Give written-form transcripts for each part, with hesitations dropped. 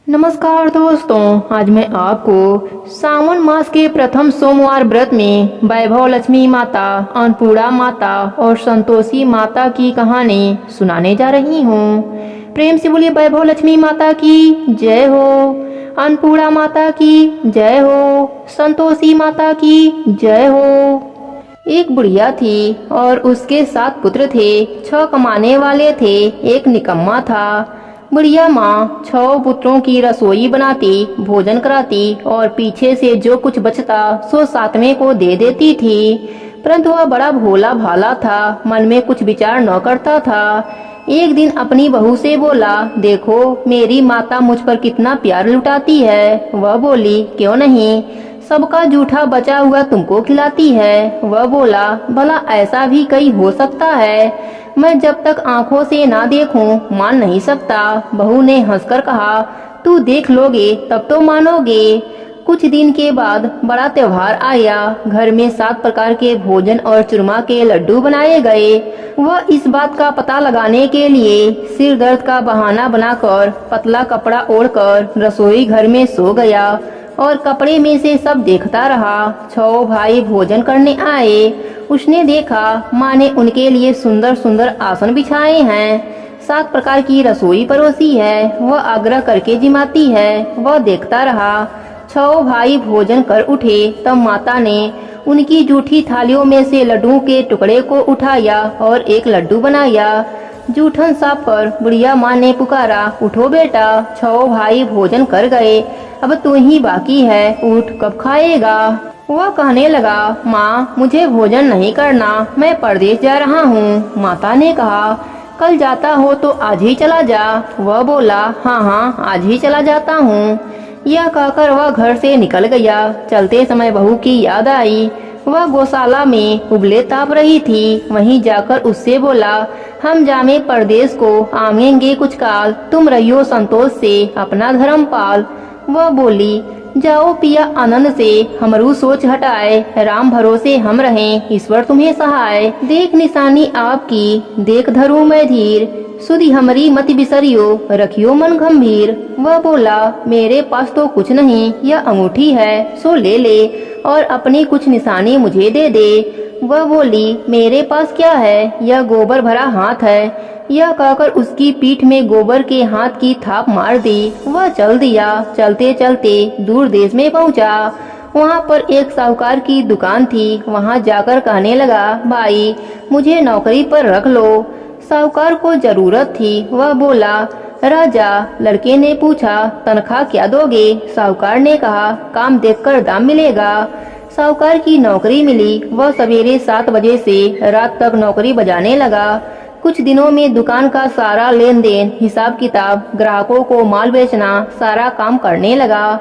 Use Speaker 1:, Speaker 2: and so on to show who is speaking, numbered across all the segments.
Speaker 1: नमस्कार दोस्तों, आज मैं आपको सावन मास के प्रथम सोमवार व्रत में वैभव लक्ष्मी माता, अन्नपूर्णा माता और संतोषी माता की कहानी सुनाने जा रही हूँ। प्रेम से बोलिए वैभव लक्ष्मी माता की जय हो, अन्नपूर्णा माता की जय हो, संतोषी माता की जय हो। एक बुढ़िया थी और उसके 7 पुत्र थे। 6 कमाने वाले थे, एक निकम्मा था। बुढ़िया माँ 6 पुत्रों की रसोई बनाती, भोजन कराती और पीछे से जो कुछ बचता सो 7वें को दे देती थी। परंतु वह बड़ा भोला भाला था, मन में कुछ विचार न करता था। एक दिन अपनी बहू से बोला, देखो मेरी माता मुझ पर कितना प्यार लुटाती है। वह बोली, क्यों नहीं, सबका जूठा बचा हुआ तुमको खिलाती है। वह बोला, भला ऐसा भी कहीं हो सकता है? मैं जब तक आंखों से ना देखूं मान नहीं सकता। बहू ने हंसकर कहा, तू देख लोगे तब तो मानोगे। कुछ दिन के बाद बड़ा त्योहार आया। घर में 7 प्रकार के भोजन और चूरमा के लड्डू बनाए गए। वह इस बात का पता लगाने के लिए सिर दर्द का बहाना बनाकर पतला कपड़ा ओढ़कर रसोई घर में सो गया और कपड़े में से सब देखता रहा। 6 भाई भोजन करने आए। उसने देखा माँ ने उनके लिए सुंदर सुंदर आसन बिछाए हैं, 7 प्रकार की रसोई परोसी है। वह आग्रह करके जिमाती है। वह देखता रहा। 6 भाई भोजन कर उठे तब माता ने उनकी जूठी थालियों में से लड्डू के टुकड़े को उठाया और एक लड्डू बनाया। जूठन साफ पर बुढ़िया माँ ने पुकारा, उठो बेटा, 6 भाई भोजन कर गए, अब तू ही बाकी है, उठ, कब खाएगा? वह कहने लगा, माँ मुझे भोजन नहीं करना, मैं परदेश जा रहा हूँ। माता ने कहा, कल जाता हो तो आज ही चला जा। वह बोला, हाँ हाँ आज ही चला जाता हूँ। यह कहकर वह घर से निकल गया। चलते समय बहू की याद आई। वह गौशाला में उबले ताप रही थी। वहीं जाकर उससे बोला, हम जामे परदेश को आवेंगे कुछ काल, तुम रहियो संतोष से अपना धर्म पाल। वह बोली, जाओ पिया आनंद से, हमरू सोच हटाए, राम भरोसे हम रहें, ईश्वर तुम्हें सहाय। देख निशानी आपकी, देख धरू मैं धीर, सुधी हमारी मति बिसरियो, रखियो मन गंभीर। वह बोला, मेरे पास तो कुछ नहीं, यह अंगूठी है, सो ले ले और अपनी कुछ निशानी मुझे दे दे। वह बोली, मेरे पास क्या है, यह गोबर भरा हाथ है। यह कहकर उसकी पीठ में गोबर के हाथ की थाप मार दी। वह चल दिया। चलते चलते दूर देश में पहुंचा। वहाँ पर एक साहूकार की दुकान थी। वहाँ जाकर कहने लगा, भाई मुझे नौकरी पर रख लो। साहूकार को जरूरत थी। वह बोला, राजा। लड़के ने पूछा, तनख्वाह क्या दोगे? साहूकार ने कहा, काम देखकर दाम मिलेगा। साहूकार की नौकरी मिली। वह सवेरे 7 बजे से रात तक नौकरी बजाने लगा। कुछ दिनों में दुकान का सारा लेन देन, हिसाब किताब, ग्राहकों को माल बेचना, सारा काम करने लगा।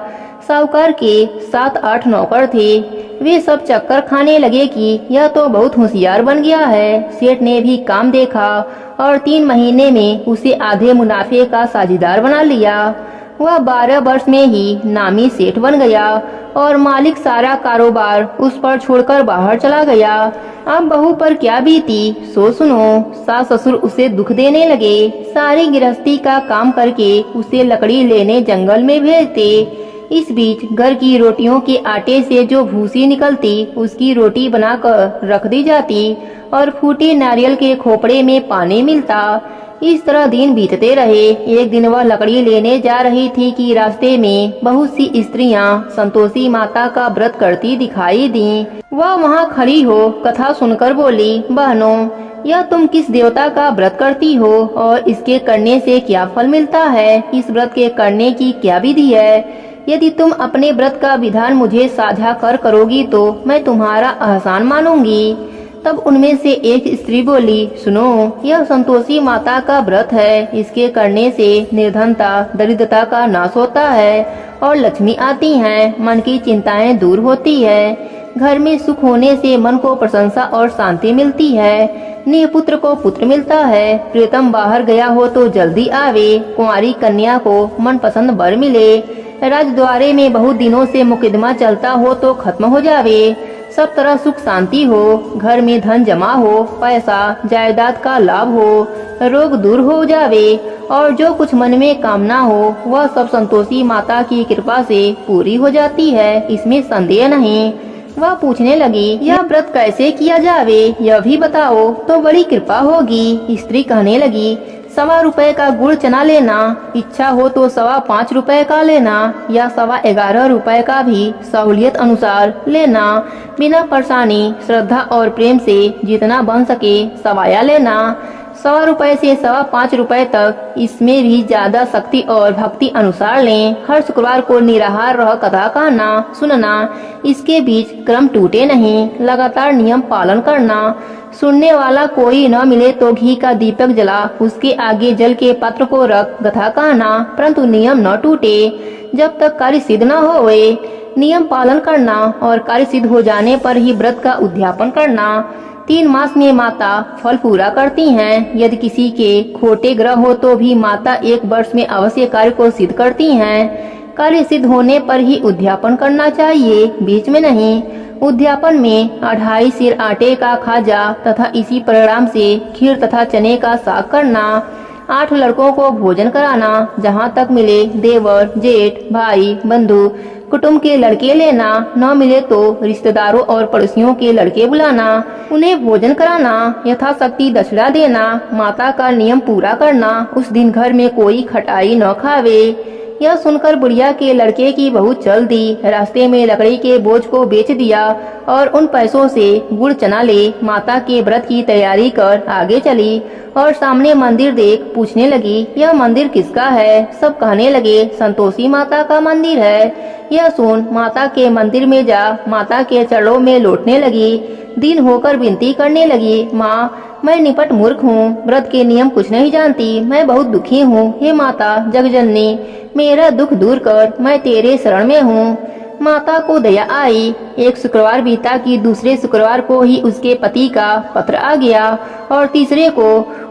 Speaker 1: साहूकार के 7-8 नौकर थे। वे सब चक्कर खाने लगे कि यह तो बहुत होशियार बन गया है। सेठ ने भी काम देखा और 3 महीने में उसे आधे मुनाफे का साझीदार बना लिया। वह 12 वर्ष में ही नामी सेठ बन गया और मालिक सारा कारोबार उस पर छोड़कर बाहर चला गया। अब बहू पर क्या बीती सो सुनो। सास ससुर उसे दुख देने लगे। सारी गृहस्थी का काम करके उसे लकड़ी लेने जंगल में भेजते। इस बीच घर की रोटियों के आटे से जो भूसी निकलती उसकी रोटी बनाकर रख दी जाती और फूटे नारियल के खोपड़े में पानी मिलता। इस तरह दिन बीतते रहे। एक दिन वह लकड़ी लेने जा रही थी कि रास्ते में बहुत सी स्त्रियां संतोषी माता का व्रत करती दिखाई दी। वह वहां खड़ी हो कथा सुनकर बोली, बहनों यह तुम किस देवता का व्रत करती हो और इसके करने से क्या फल मिलता है? इस व्रत के करने की क्या विधि है? यदि तुम अपने व्रत का विधान मुझे साझा कर करोगी तो मैं तुम्हारा एहसान मानूंगी। तब उनमें से एक स्त्री बोली, सुनो, यह संतोषी माता का व्रत है। इसके करने से निर्धनता, दरिद्रता का नाश होता है और लक्ष्मी आती हैं, मन की चिंताएं दूर होती है। घर में सुख होने से मन को प्रशंसा और शांति मिलती है। निपुत्र को पुत्र मिलता है। प्रियतम बाहर गया हो तो जल्दी आवे। कुंवारी कन्या को मनपसंद वर मिले। राजद्वारे में बहुत दिनों से मुकदमा चलता हो तो खत्म हो जावे। सब तरह सुख शांति हो, घर में धन जमा हो, पैसा जायदाद का लाभ हो, रोग दूर हो जावे और जो कुछ मन में कामना हो वह सब संतोषी माता की कृपा से पूरी हो जाती है, इसमें संदेह नहीं। वह पूछने लगी, यह व्रत कैसे किया जावे, यह भी बताओ तो बड़ी कृपा होगी। स्त्री कहने लगी, 1.25 रुपए का गुड़ चना लेना, इच्छा हो तो 5.25 रुपए का लेना या 11.25 रुपए का भी सहूलियत अनुसार लेना। बिना परेशानी श्रद्धा और प्रेम से जितना बन सके सवाया लेना। 1.25 रुपए से 5.25 रुपए तक, इसमें भी ज्यादा शक्ति और भक्ति अनुसार लें। हर शुक्रवार को निराहार रह कथा कहना सुनना, इसके बीच क्रम टूटे नहीं, लगातार नियम पालन करना। सुनने वाला कोई न मिले तो घी का दीपक जला उसके आगे जल के पात्र को रख कथा कहना, परंतु नियम न टूटे जब तक कार्य सिद्ध न होवे। नियम पालन करना और कार्य सिद्ध हो जाने पर ही व्रत का उद्यापन करना। 3 मास में माता फल पूरा करती हैं। यदि किसी के खोटे ग्रह हो तो भी माता 1 वर्ष में अवश्य कार्य को सिद्ध करती हैं। कार्य सिद्ध होने पर ही उद्यापन करना चाहिए, बीच में नहीं। उद्यापन में 2.5 सिर आटे का खाजा तथा इसी परिणाम से खीर तथा चने का साग करना। 8 लड़कों को भोजन कराना, जहाँ तक मिले देवर जेठ भाई बंधु कुटुंब के लड़के लेना, न मिले तो रिश्तेदारों और पड़ोसियों के लड़के बुलाना, उन्हें भोजन कराना, यथाशक्ति दक्षिणा देना। माता का नियम पूरा करना, उस दिन घर में कोई खटाई न खावे। यह सुनकर बुढ़िया के लड़के की बहू चल दी। रास्ते में लकड़ी के बोझ को बेच दिया और उन पैसों से गुड़ चना ले माता के व्रत की तैयारी कर आगे चली और सामने मंदिर देख पूछने लगी, यह मंदिर किसका है? सब कहने लगे, संतोषी माता का मंदिर है। यह सुन माता के मंदिर में जा माता के चरणों में लौटने लगी। दिन होकर विनती करने लगी, माँ मैं निपट मूर्ख हूँ, व्रत के नियम कुछ नहीं जानती, मैं बहुत दुखी हूँ। हे माता जगजननी, मेरा दुख दूर कर, मैं तेरे शरण में हूँ। माता को दया आई। एक शुक्रवार बीता कि दूसरे शुक्रवार को ही उसके पति का पत्र आ गया और तीसरे को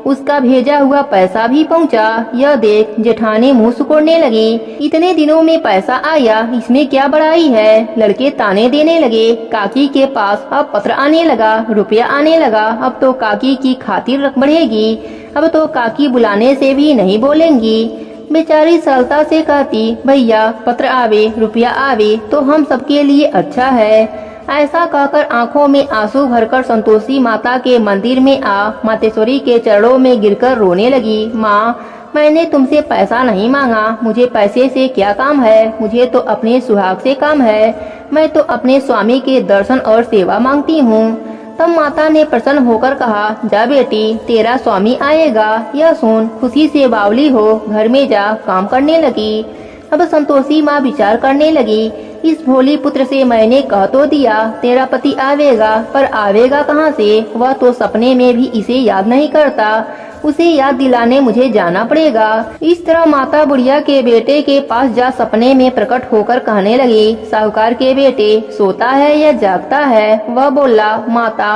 Speaker 1: उसका भेजा हुआ पैसा भी पहुंचा। यह देख जेठानी मुंह सुकोड़ने लगी, इतने दिनों में पैसा आया, इसमें क्या बड़ाई है? लड़के ताने देने लगे। काकी के पास अब पत्र आने लगा, रुपया आने लगा, अब तो काकी की खातिर बढ़ेगी, अब तो काकी बुलाने से भी नहीं बोलेंगी। बेचारी सरलता से कहती, भैया पत्र आवे रुपया आवे तो हम सबके लिए अच्छा है। ऐसा कहकर आंखों में आंसू भरकर संतोषी माता के मंदिर में आ मातेश्वरी के चरणों में गिरकर रोने लगी। माँ मैंने तुमसे पैसा नहीं मांगा, मुझे पैसे से क्या काम है, मुझे तो अपने सुहाग से काम है, मैं तो अपने स्वामी के दर्शन और सेवा मांगती हूँ। तब माता ने प्रसन्न होकर कहा, जा बेटी तेरा स्वामी आएगा। यह सुन खुशी से बावली हो घर में जा काम करने लगी। अब संतोषी माँ विचार करने लगी, इस भोली पुत्र से मैंने कह तो दिया तेरा पति आवेगा, पर आवेगा कहाँ से? वह तो सपने में भी इसे याद नहीं करता, उसे याद दिलाने मुझे जाना पड़ेगा। इस तरह माता बुढ़िया के बेटे के पास जा सपने में प्रकट होकर कहने लगी, साहूकार के बेटे सोता है या जागता है? वह बोला, माता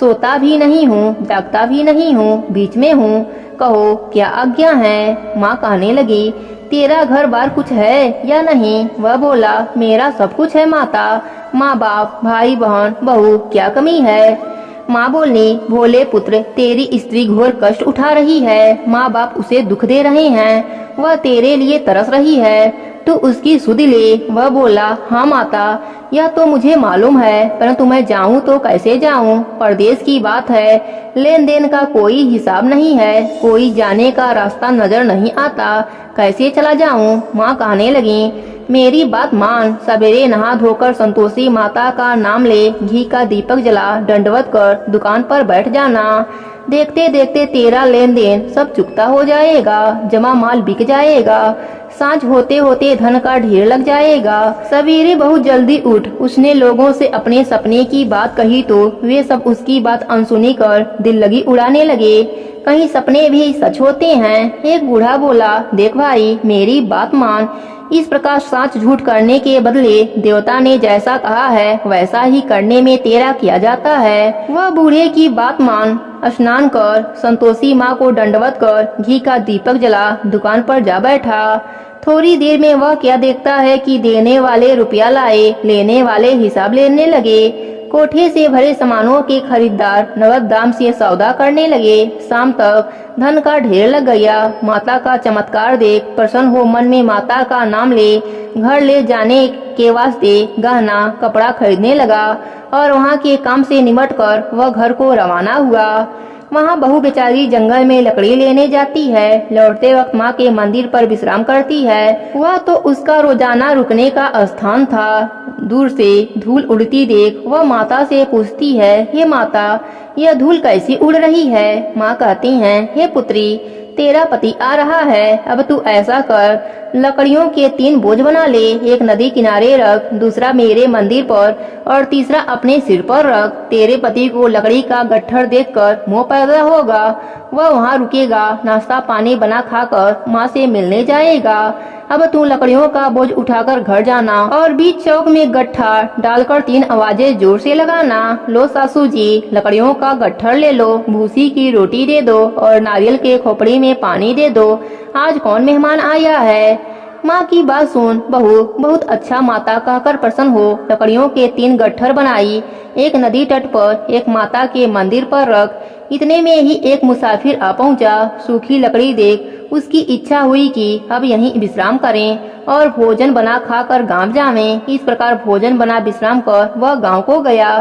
Speaker 1: सोता भी नहीं हूँ जागता भी नहीं हूँ, बीच में हूँ, कहो क्या आज्ञा है? माँ कहने लगी, तेरा घर बार कुछ है या नहीं? वह बोला, मेरा सब कुछ है माता, माँ बाप भाई बहन बहू, क्या कमी है? माँ बोली, भोले पुत्र तेरी स्त्री घोर कष्ट उठा रही है, माँ बाप उसे दुख दे रहे हैं, वह तेरे लिए तरस रही है, तू उसकी सुध ले। वह बोला, हाँ माता यह तो मुझे मालूम है, परंतु मैं जाऊँ तो कैसे जाऊँ? परदेश की बात है, लेन देन का कोई हिसाब नहीं है, कोई जाने का रास्ता नजर नहीं आता, कैसे चला जाऊँ? माँ कहने लगी, मेरी बात मान, सवेरे नहा धोकर संतोषी माता का नाम ले, घी का दीपक जला, दंडवत कर दुकान पर बैठ जाना। देखते देखते तेरा लेन देन सब चुकता हो जाएगा, जमा माल बिक जाएगा, सांझ होते होते धन का ढेर लग जाएगा। सवेरे बहुत जल्दी उठ। उसने लोगों से अपने सपने की बात कही तो वे सब उसकी बात अनसुनी कर दिल लगी उड़ाने लगे, कहीं सपने भी सच होते हैं। एक बूढ़ा बोला, देख भाई मेरी बात मान, इस प्रकार सच झूठ करने के बदले देवता ने जैसा कहा है वैसा ही करने में तेरा किया जाता है। वह बूढ़े की बात मान, स्नान कर, संतोषी माँ को दंडवत कर, घी का दीपक जला, दुकान पर जा बैठा। थोड़ी देर में वह क्या देखता है कि देने वाले रुपया लाए, लेने वाले हिसाब लेने लगे। कोठे से भरे सामानों के खरीदार नगद दाम से सौदा करने लगे। शाम तक धन का ढेर लग गया। माता का चमत्कार देख प्रसन्न हो मन में माता का नाम ले घर ले जाने के वास्ते गहना कपड़ा खरीदने लगा और वहाँ के काम से निमट कर वह घर को रवाना हुआ। वहाँ बहू बेचारी जंगल में लकड़ी लेने जाती है। लौटते वक्त माँ के मंदिर पर विश्राम करती है। वह तो उसका रोजाना रुकने का स्थान था। दूर से धूल उड़ती देख वह माता से पूछती है, हे माता, यह धूल कैसी उड़ रही है? माँ कहती हैं, हे पुत्री, तेरा पति आ रहा है। अब तू ऐसा कर, लकड़ियों के 3 बोझ बना ले। एक नदी किनारे रख, दूसरा मेरे मंदिर पर और तीसरा अपने सिर पर रख। तेरे पति को लकड़ी का गट्ठर देखकर मोह पैदा होगा। वह वहाँ रुकेगा, नाश्ता पानी बना खाकर माँ से मिलने जाएगा। अब तू लकड़ियों का बोझ उठाकर घर जाना और बीच चौक में गट्ठा डालकर 3 आवाजें जोर से लगाना। लो सासू जी, लकड़ियों का गट्ठर ले लो, भूसी की रोटी दे दो और नारियल के खोपड़ी में पानी दे दो। आज कौन मेहमान आया है? माँ की बात सुन बहू बहुत अच्छा माता कहकर प्रसन्न हो लकड़ियों के 3 गट्ठर बनाई। एक नदी तट पर, एक माता के मंदिर पर रख। इतने में ही एक मुसाफिर आ पहुँचा। सूखी लकड़ी देख उसकी इच्छा हुई कि अब यहीं विश्राम करें और भोजन बना खाकर गांव जावें। इस प्रकार भोजन बना विश्राम कर वह गांव को गया।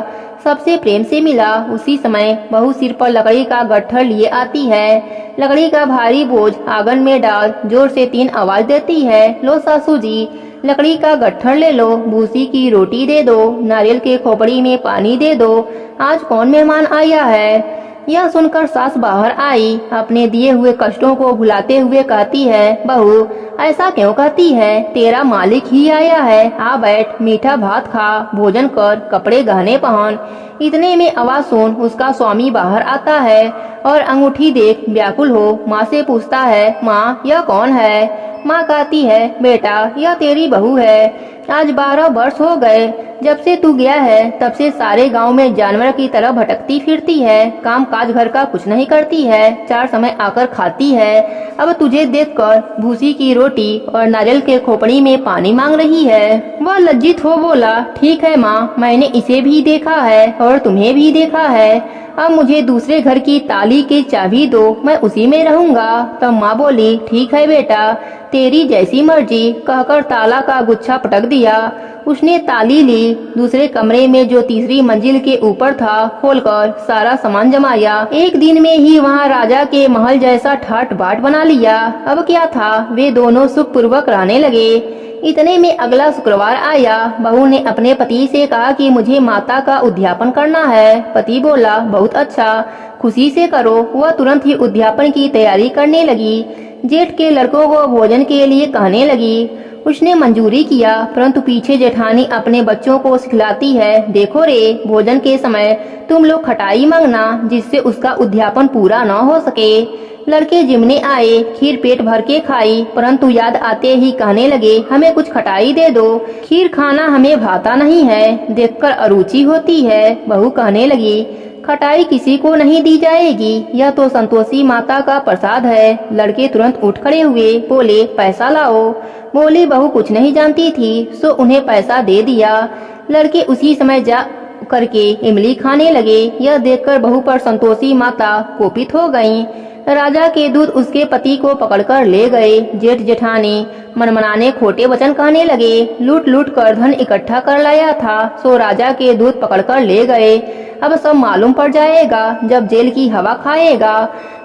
Speaker 1: सबसे प्रेम से मिला। उसी समय बहू सिर पर लकड़ी का गट्ठर लिए आती है। लकड़ी का भारी बोझ आंगन में डाल जोर से 3 आवाज देती है, लो सासू जी, लकड़ी का गट्ठर ले लो, भूसी की रोटी दे दो, नारियल के खोपड़ी में पानी दे दो। आज कौन मेहमान आया है? यह सुनकर सास बाहर आई। अपने दिए हुए कष्टों को भुलाते हुए कहती है, बहू ऐसा क्यों कहती है? तेरा मालिक ही आया है। आ बैठ, मीठा भात खा, भोजन कर, कपड़े गहने पहन। इतने में आवाज सुन उसका स्वामी बाहर आता है और अंगूठी देख व्याकुल हो माँ से पूछता है, माँ यह कौन है? माँ कहती है, बेटा यह तेरी बहू है। आज 12 वर्ष हो गए जब से तू गया है, तब से सारे गांव में जानवर की तरह भटकती फिरती है। काम काज घर का कुछ नहीं करती है, 4 समय आकर खाती है। अब तुझे देखकर भूसी की रोटी और नारियल के खोपड़ी में पानी मांग रही है। वह लज्जित हो बोला, ठीक है माँ, मैंने इसे भी देखा है और तुम्हें भी देखा है। अब मुझे दूसरे घर की ताली की चाबी दो, मैं उसी में रहूंगा। तब माँ बोली, ठीक है बेटा, तेरी जैसी मर्जी, कहकर ताला का गुच्छा पटक दिया। उसने ताली ली। दूसरे कमरे में जो तीसरी मंजिल के ऊपर था खोलकर सारा सामान जमाया। एक दिन में ही वहाँ राजा के महल जैसा ठाट बाट बना लिया। अब क्या था, वे दोनों सुख पूर्वक रहने लगे। इतने में अगला शुक्रवार आया। बहू ने अपने पति से कहा कि मुझे माता का उद्यापन करना है। पति बोला, बहुत अच्छा, खुशी से करो। वह तुरंत ही उद्यापन की तैयारी करने लगी। जेठ के लड़कों को भोजन के लिए कहने लगी। उसने मंजूरी किया, परंतु पीछे जेठानी अपने बच्चों को सिखलाती है, देखो रे, भोजन के समय तुम लोग खटाई मांगना, जिससे उसका उद्यापन पूरा न हो सके। लड़के जिमने आए, खीर पेट भर के खाई, परंतु याद आते ही कहने लगे, हमें कुछ खटाई दे दो, खीर खाना हमें भाता नहीं है, देखकर अरुचि होती है। बहू कहने लगी, खटाई किसी को नहीं दी जाएगी, यह तो संतोषी माता का प्रसाद है। लड़के तुरंत उठ खड़े हुए, बोले, पैसा लाओ। बोली बहू कुछ नहीं जानती थी, सो उन्हें पैसा दे दिया। लड़के उसी समय जा करके इमली खाने लगे। यह देखकर बहू पर संतोषी माता कोपित हो गईं। राजा के दूत उसके पति को पकड़कर ले गए। जेठ जेठानी मनमनाने खोटे वचन कहने लगे, लूट लूट कर धन इकट्ठा कर लाया था, सो राजा के दूत पकड़कर ले गए। अब सब मालूम पड़ जाएगा जब जेल की हवा खाएगा।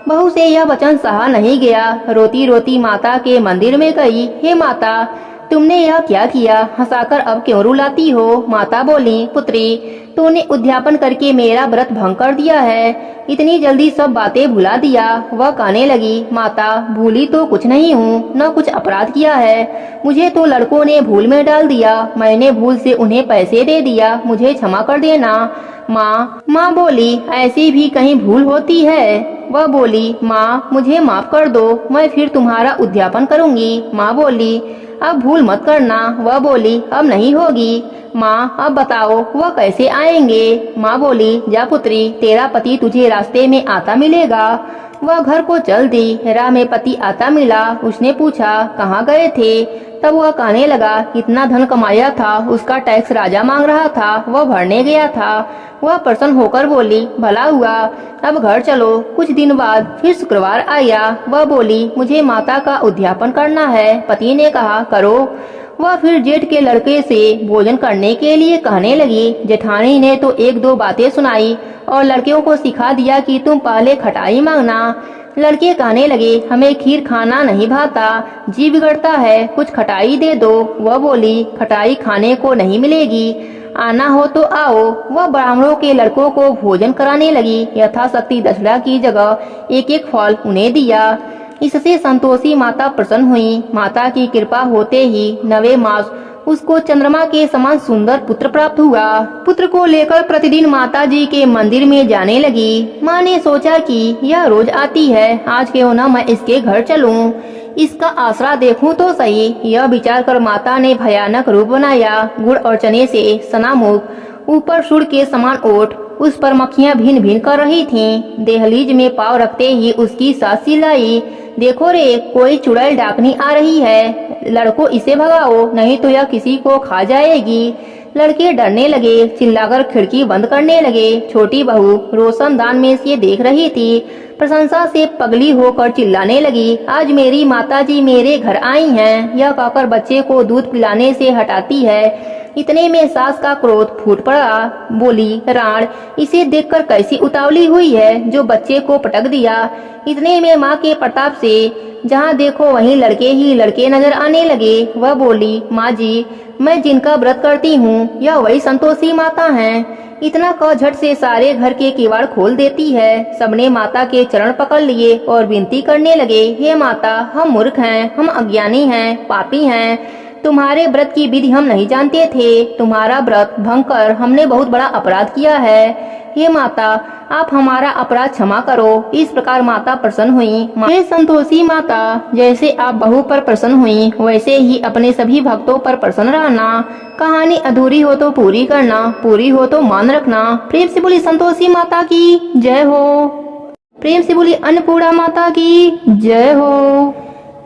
Speaker 1: बहू से यह वचन सहा नहीं गया। रोती रोती माता के मंदिर में गई। हे माता, तुमने यह क्या किया? हंसाकर अब क्यों रुलाती हो? माता बोली, पुत्री, तूने उद्यापन करके मेरा व्रत भंग कर दिया है। इतनी जल्दी सब बातें भुला दिया। वह कहने लगी, माता, भूली तो कुछ नहीं हूँ, न कुछ अपराध किया है। मुझे तो लड़कों ने भूल में डाल दिया। मैंने भूल से उन्हें पैसे दे दिया, मुझे क्षमा कर देना। माँ बोली, ऐसी भी कहीं भूल होती है? वह बोली, माँ, मुझे माफ कर दो, मैं फिर तुम्हारा उद्यापन करूँगी। माँ बोली, अब भूल मत करना। वह बोली, अब नहीं होगी। माँ, अब बताओ वह कैसे आएंगे? माँ बोली, जा पुत्री, तेरा पति तुझे रास्ते में आता मिलेगा। वह घर को चल दी। राह में पति आता मिला। उसने पूछा कहाँ गए थे। तब वह कहने लगा इतना धन कमाया था, उसका टैक्स राजा मांग रहा था, वह भरने गया था। वह प्रसन्न होकर बोली भला हुआ, अब घर चलो। कुछ दिन बाद फिर शुक्रवार आया। वह बोली मुझे माता का उद्यापन करना है। पति ने कहा करो। वह फिर जेठ के लड़के से भोजन करने के लिए कहने लगी। जेठानी ने तो एक दो बातें सुनाई और लड़कियों को सिखा दिया कि तुम पहले खटाई मांगना। लड़के कहने लगे हमें खीर खाना नहीं भाता, जी बिगड़ता है, कुछ खटाई दे दो। वह बोली खटाई खाने को नहीं मिलेगी, आना हो तो आओ। वह ब्राह्मणों के लड़कों को भोजन कराने लगी। यथाशक्ति दक्षिणा की जगह एक एक फल उन्हें दिया। इससे संतोषी माता प्रसन्न हुई। माता की कृपा होते ही 9वें मास उसको चंद्रमा के समान सुंदर पुत्र प्राप्त हुआ। पुत्र को लेकर प्रतिदिन माता जी के मंदिर में जाने लगी। माँ ने सोचा कि यह रोज आती है, आज क्यों न मैं इसके घर चलूं, इसका आसरा देखूं तो सही। यह विचार कर माता ने भयानक रूप बनाया। गुड़ और चने से सना मुख, ऊपर सूर्य के समान ओठ, उस पर मक्खियां भिन भिन कर रही थीं। देहलीज में पाँव रखते ही उसकी सास चिल्लाई, देखो रे कोई चुड़ैल डाकनी आ रही है, लड़को इसे भगाओ नहीं तो यह किसी को खा जाएगी। लड़के डरने लगे, चिल्लाकर खिड़की बंद करने लगे। छोटी बहू रोशनदान में से देख रही थी। प्रशंसा से पगली होकर चिल्लाने लगी, आज मेरी माताजी मेरे घर आई हैं। यह कहकर बच्चे को दूध पिलाने से हटाती है। इतने में सास का क्रोध फूट पड़ा। बोली राण, इसे देखकर कैसी उतावली हुई है जो बच्चे को पटक दिया। इतने में माँ के प्रताप से जहाँ देखो वहीं लड़के ही लड़के नजर आने लगे। वह बोली माँ जी, मैं जिनका व्रत करती हूँ यह वही संतोषी माता हैं। इतना कह झट से सारे घर के किवाड़ खोल देती है। सबने माता के चरण पकड़ लिए और विनती करने लगे, हे माता, हम मूर्ख हैं, हम अज्ञानी हैं, पापी हैं। तुम्हारे व्रत की विधि हम नहीं जानते थे। तुम्हारा व्रत भंग कर हमने बहुत बड़ा अपराध किया है। हे माता, आप हमारा अपराध क्षमा करो। इस प्रकार माता प्रसन्न हुई। हे संतोषी माता, जैसे आप बहू पर प्रसन्न हुई वैसे ही अपने सभी भक्तों पर प्रसन्न रहना। कहानी अधूरी हो तो पूरी करना, पूरी हो तो मान रखना। प्रेम से बोली संतोषी माता की जय हो। प्रेम से बोली अन्नपूर्णा माता की जय हो।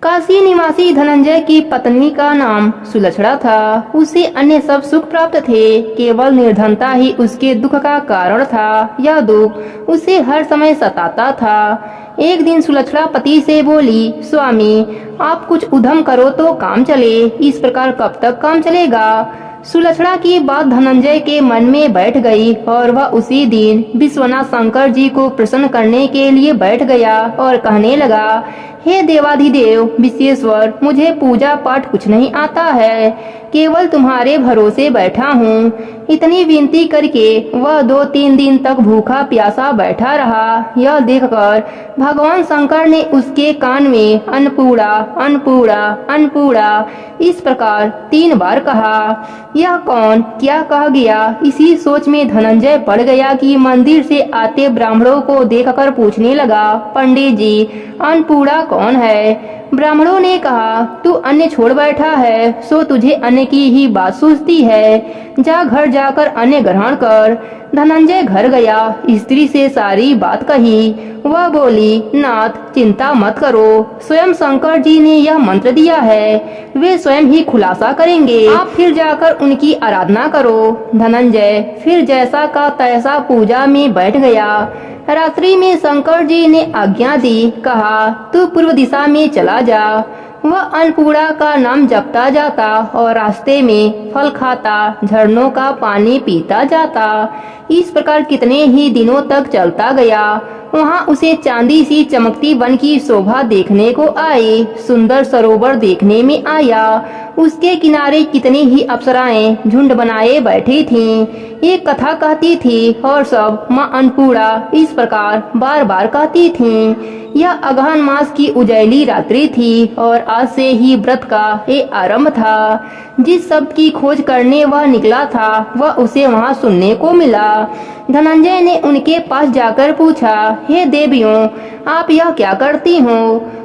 Speaker 1: काशी निवासी धनंजय की पत्नी का नाम सुलक्षणा था। उसे अन्य सब सुख प्राप्त थे, केवल निर्धनता ही उसके दुख का कारण था। यह दुख उसे हर समय सताता था। एक दिन सुलक्षणा पति से बोली, स्वामी आप कुछ उद्यम करो तो काम चले, इस प्रकार कब तक काम चलेगा। सुलक्षणा की बात धनंजय के मन में बैठ गई और वह उसी दिन विश्वनाथ शंकर जी को प्रसन्न करने के लिए बैठ गया और कहने लगा, हे देवाधिदेव विश्वेश्वर, मुझे पूजा पाठ कुछ नहीं आता है, केवल तुम्हारे भरोसे बैठा हूँ। इतनी विनती करके वह 2-3 दिन तक भूखा प्यासा बैठा रहा। यह देखकर भगवान शंकर ने उसके कान में अन्नपूर्णा अन्नपूर्णा अन्नपूर्णा इस प्रकार 3 बार कहा। यह कौन क्या कह गया, इसी सोच में धनंजय पड़ गया कि मंदिर से आते ब्राह्मणों को देखकर पूछने लगा, पंडित जी अन्नपूर्णा कौन है। ब्राह्मणों ने कहा, तू अन्न छोड़ बैठा है सो तुझे अन्न की ही बात सूझती है, जा घर जाकर अन्न ग्रहण कर। धनंजय घर गया, स्त्री से सारी बात कही। वह बोली, नाथ चिंता मत करो, स्वयं शंकर जी ने यह मंत्र दिया है, वे स्वयं ही खुलासा करेंगे, आप फिर जाकर उनकी आराधना करो। धनंजय फिर जैसा का तैसा पूजा में बैठ गया। रात्रि में शंकर जी ने आज्ञा दी, कहा तू पूर्व दिशा में चला जा। वह अन्नपूर्णा का नाम जपता जाता और रास्ते में फल खाता, झरनों का पानी पीता जाता। इस प्रकार कितने ही दिनों तक चलता गया। वहाँ उसे चांदी सी चमकती वन की शोभा देखने को आई। सुंदर सरोवर देखने में आया। उसके किनारे कितनी ही अप्सराएं झुंड बनाए बैठी थीं। एक कथा कहती थी और सब माँ अन्नपूर्णा इस प्रकार बार बार कहती थीं। यह अगहन मास की उजैली रात्रि थी और आज से ही व्रत का ये आरंभ था। जिस शब्द की खोज करने वह निकला था वह उसे वहाँ सुनने को मिला। धनंजय ने उनके पास जाकर पूछा, हे देवियों, आप यह क्या करती हो।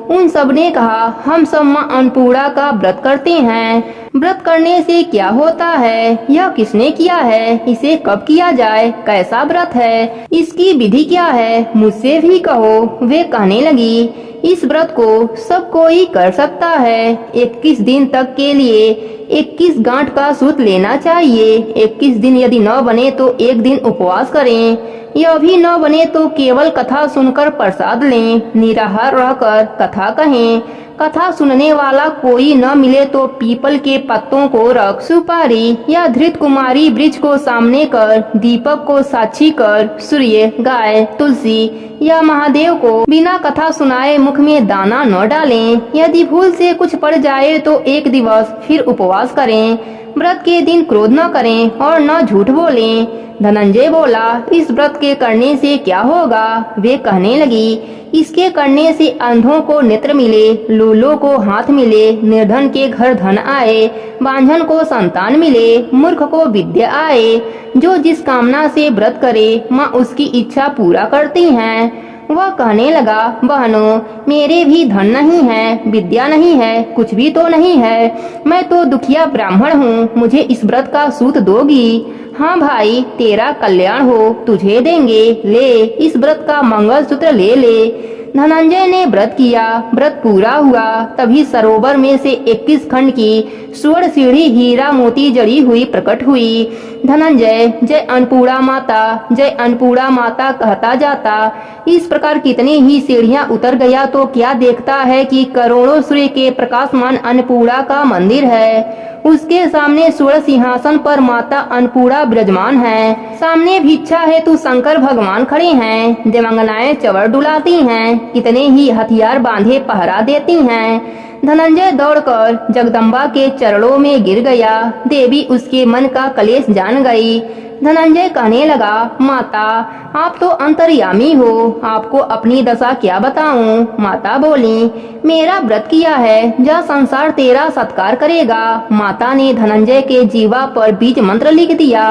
Speaker 1: उन सब ने कहा, हम सब माँ अन्नपूर्णा का व्रत करते हैं। व्रत करने से क्या होता है, यह किसने किया है, इसे कब किया जाए, कैसा व्रत है, इसकी विधि क्या है, मुझसे भी कहो। वे कहने लगी, इस व्रत को सब कोई कर सकता है। 21 दिन तक के लिए 21 गांठ का सूत लेना चाहिए। 21 दिन यदि न बने तो एक दिन उपवास करें। यह भी न बने तो केवल कथा सुनकर प्रसाद लें। निराहार रहकर कथा कहें। कथा सुनने वाला कोई न मिले तो पीपल के पत्तों को रख, सुपारी या धृत कुमारी वृक्ष को सामने कर, दीपक को साक्षी कर, सूर्य, गाय, तुलसी या महादेव को बिना कथा सुनाए मुख में दाना न डालें। यदि भूल से कुछ पड़ जाए तो एक दिवस फिर उपवास करें। व्रत के दिन क्रोध न करें और न झूठ बोलें। धनंजय बोला, इस व्रत के करने से क्या होगा? वे कहने लगी, इसके करने से अंधों को नेत्र मिले, लूलों को हाथ मिले, निर्धन के घर धन आए, बांझन को संतान मिले, मूर्ख को विद्या आए। जो जिस कामना से व्रत करे माँ उसकी इच्छा पूरा करती हैं। वह कहने लगा, बहनों, मेरे भी धन नहीं है, विद्या नहीं है, कुछ भी तो नहीं है। मैं तो दुखिया ब्राह्मण हूँ, मुझे इस व्रत का सूत दोगी? हाँ भाई, तेरा कल्याण हो, तुझे देंगे, ले इस व्रत का मंगलसूत्र ले ले। धनंजय ने व्रत किया। व्रत पूरा हुआ तभी सरोवर में से 21 खंड की स्वर्ण सीढ़ी हीरा मोती जड़ी हुई प्रकट हुई। धनंजय जय अन्नपूर्णा माता, जय अन्नपूर्णा माता कहता जाता। इस प्रकार कितनी ही सीढ़ियां उतर गया तो क्या देखता है कि करोड़ों सूर्य के प्रकाशमान अन्नपूर्णा का मंदिर है। उसके सामने स्वर्ण सिंहासन पर माता अन्नपूर्णा विराजमान है। सामने भिक्षा हेतु शंकर भगवान खड़े हैं। देवांगनाएं चवर डुलाती हैं। कितने ही हथियार बांधे पहरा देती हैं। धनंजय दौड़कर जगदम्बा के चरणों में गिर गया। देवी उसके मन का कलेश जान गई। धनंजय कहने लगा, माता आप तो अंतर्यामी हो, आपको अपनी दशा क्या बताऊं? माता बोली, मेरा व्रत किया है, जह संसार तेरा सत्कार करेगा। माता ने धनंजय के जीवा पर बीज मंत्र लिख दिया।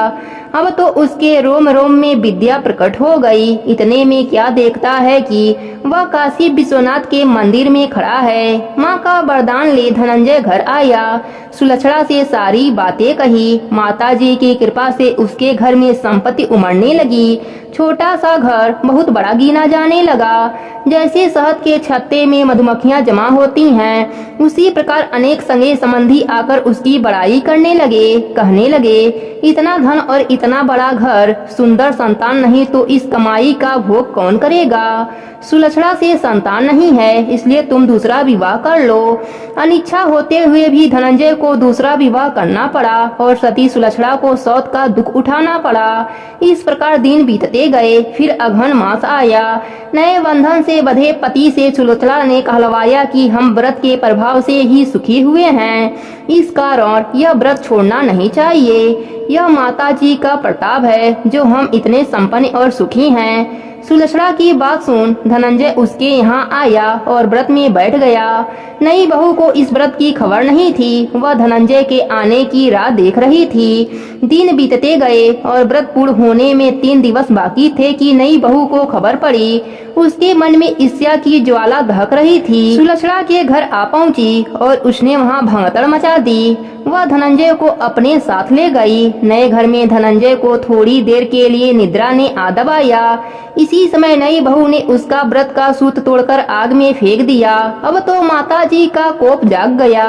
Speaker 1: अब तो उसके रोम रोम में विद्या प्रकट हो गई। इतने में क्या देखता है कि वह काशी विश्वनाथ के मंदिर में खड़ा है। माँ का वरदान ले धनंजय घर आया। सुलक्षणा से सारी बातें कही। माता जी की कृपा से उसके घर में संपत्ति उमड़ने लगी। छोटा सा घर बहुत बड़ा गिना जाने लगा। जैसे शहद के छत्ते में मधुमक्खियां जमा होती हैं, उसी प्रकार अनेक संगे संबंधी आकर उसकी बड़ाई करने लगे। कहने लगे, इतना धन और इतना बड़ा घर, सुंदर संतान नहीं तो इस कमाई का भोग कौन करेगा? सुलक्षणा से संतान नहीं है, इसलिए तुम दूसरा विवाह कर लो। अनिच्छा होते हुए भी धनंजय को दूसरा विवाह करना पड़ा और सती सुलक्षणा को सौत का दुख उठाना पड़ा। इस प्रकार दिन बीतते गए। फिर अघन मास आया। नए बंधन से बंधे पति से सुलक्षणा ने कहलवाया कि हम व्रत के प्रभाव से ही सुखी हुए हैं, इस कारण यह व्रत छोड़ना नहीं चाहिए। यह माता जी का प्रताप है जो हम इतने संपन्न और सुखी हैं। सुलक्षणा की बात सुन धनंजय उसके यहाँ आया और व्रत में बैठ गया। नई बहू को इस व्रत की खबर नहीं थी। वह धनंजय के आने की राह देख रही थी। दिन बीतते गए और व्रत पूर्ण होने में 3 दिवस बाकी थे कि नई बहू को खबर पड़ी। उसके मन में ईर्ष्या की ज्वाला दहक रही थी। सुलक्षणा के घर आ पहुंची और उसने वहां भगदड़ मचा दी। वह धनंजय को अपने साथ ले गई। नए घर में धनंजय को थोड़ी देर के लिए निद्रा ने आ दबाया। इसी समय नई बहू ने उसका व्रत का सूत तोड़कर आग में फेंक दिया। अब तो माता जी का कोप जाग गया।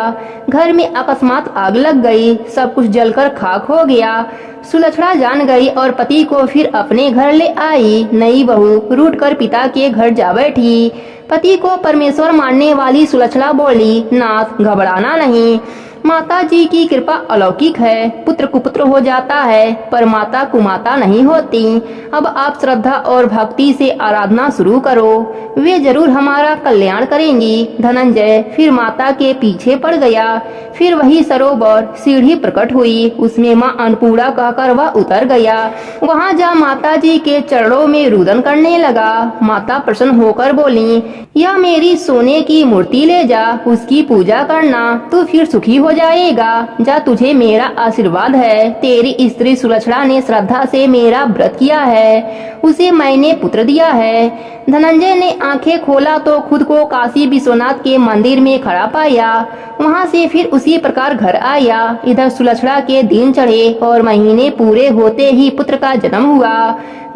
Speaker 1: घर में अकस्मात आग लग गई। सब कुछ जलकर खाक हो गया। सुलक्षणा जान गई और पति को फिर अपने घर ले आई। नई बहू रूठ कर पिता के घर जा बैठी। पति को परमेश्वर मानने वाली सुलक्षणा बोली, नाथ घबराना नहीं, माता जी की कृपा अलौकिक है। पुत्र कुपुत्र हो जाता है पर माता कुमाता नहीं होती। अब आप श्रद्धा और भक्ति से आराधना शुरू करो, वे जरूर हमारा कल्याण करेंगी। धनंजय फिर माता के पीछे पड़ गया। फिर वही सरोवर सीढ़ी प्रकट हुई। उसमें माँ अन्नपूर्णा कहकर वह उतर गया। वहाँ जा माता जी के चरणों में रुदन करने लगा। माता प्रसन्न होकर बोली, यह मेरी सोने की मूर्ति ले जा, उसकी पूजा करना, तू फिर सुखी हो हो जाएगा। जा, तुझे मेरा आशीर्वाद है। तेरी स्त्री सुलक्षणा ने श्रद्धा से मेरा व्रत किया है, उसे मैंने पुत्र दिया है। धनंजय ने आंखें खोला तो खुद को काशी विश्वनाथ के मंदिर में खड़ा पाया। वहां से फिर उसी प्रकार घर आया। इधर सुलक्षणा के दिन चढ़े और महीने पूरे होते ही पुत्र का जन्म हुआ।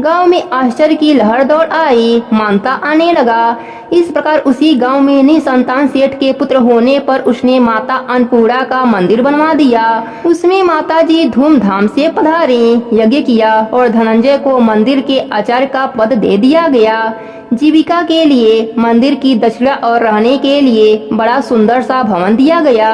Speaker 1: गांव में आश्चर्य की लहर दौड़ आई, मानता आने लगा। इस प्रकार उसी गांव में निसंतान सेठ के पुत्र होने पर उसने माता अन्नपूर्णा का मंदिर बनवा दिया। उसमें माता जी धूमधाम से पधारी, यज्ञ किया और धनंजय को मंदिर के आचार्य का पद दे दिया गया। जीविका के लिए मंदिर की दक्षिणा और रहने के लिए बड़ा सुंदर सा भवन दिया गया।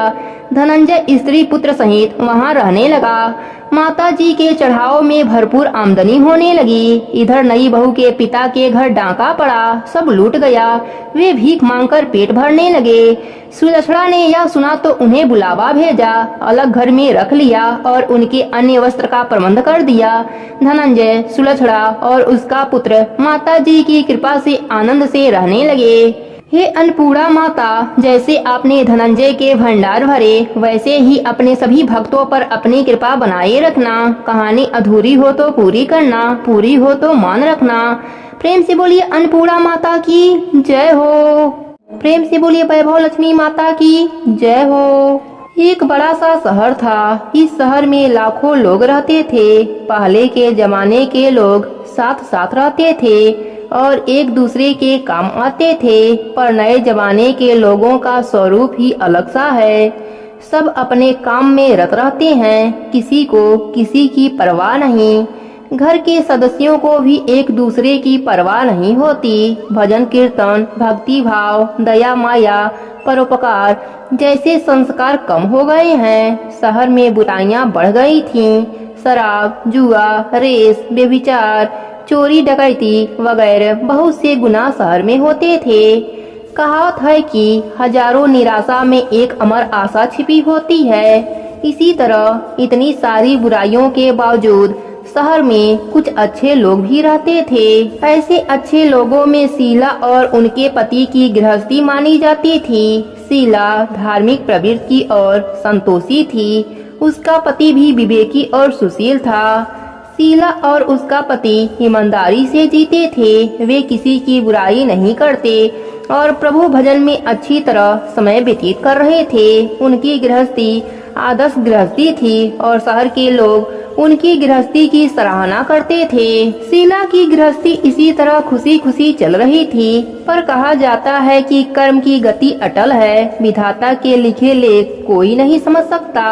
Speaker 1: धनंजय स्त्री पुत्र सहित वहां रहने लगा। माता जी के चढ़ाव में भरपूर आमदनी होने लगी। इधर नई बहू के पिता के घर डाका पड़ा, सब लूट गया। वे भीख मांगकर पेट भरने लगे। सुलक्षणा ने यह सुना तो उन्हें बुलावा भेजा, अलग घर में रख लिया और उनके अन्य वस्त्र का प्रबंध कर दिया। धनंजय, सुलक्षणा और उसका पुत्र माता जी की कृपा से आनंद से रहने लगे। हे अन्नपूर्णा माता, जैसे आपने धनंजय के भंडार भरे, वैसे ही अपने सभी भक्तों पर अपनी कृपा बनाए रखना। कहानी अधूरी हो तो पूरी करना, पूरी हो तो मान रखना। प्रेम से बोलिए अन्नपूर्णा माता की जय हो। प्रेम से बोलिए वैभव लक्ष्मी माता की जय हो। एक बड़ा सा शहर था। इस शहर में लाखों लोग रहते थे। पहले के जमाने के लोग साथ साथ रहते थे और एक दूसरे के काम आते थे, पर नए जमाने के लोगों का स्वरूप ही अलग सा है। सब अपने काम में रत रहते हैं, किसी को किसी की परवाह नहीं। घर के सदस्यों को भी एक दूसरे की परवाह नहीं होती। भजन कीर्तन, भक्ति भाव, दया माया, परोपकार जैसे संस्कार कम हो गए हैं। शहर में बुराइयां बढ़ गई थीं। शराब, जुआ, रेस, व्यभिचार, चोरी डकैती वगैरह बहुत से गुनाह शहर में होते थे। कहावत है कि हजारों निराशा में एक अमर आशा छिपी होती है। इसी तरह इतनी सारी बुराइयों के बावजूद शहर में कुछ अच्छे लोग भी रहते थे। ऐसे अच्छे लोगों में शीला और उनके पति की गृहस्थी मानी जाती थी। शीला धार्मिक प्रवृत्ति और संतोषी थी। उसका पति भी विवेकी और सुशील था। शीला और उसका पति ईमानदारी से जीते थे। वे किसी की बुराई नहीं करते और प्रभु भजन में अच्छी तरह समय व्यतीत कर रहे थे। उनकी गृहस्थी आदर्श गृहस्थी थी और शहर के लोग उनकी गृहस्थी की सराहना करते थे। शीला की गृहस्थी इसी तरह खुशी खुशी चल रही थी, पर कहा जाता है कि कर्म की गति अटल है। विधाता के लिखे लेख कोई नहीं समझ सकता।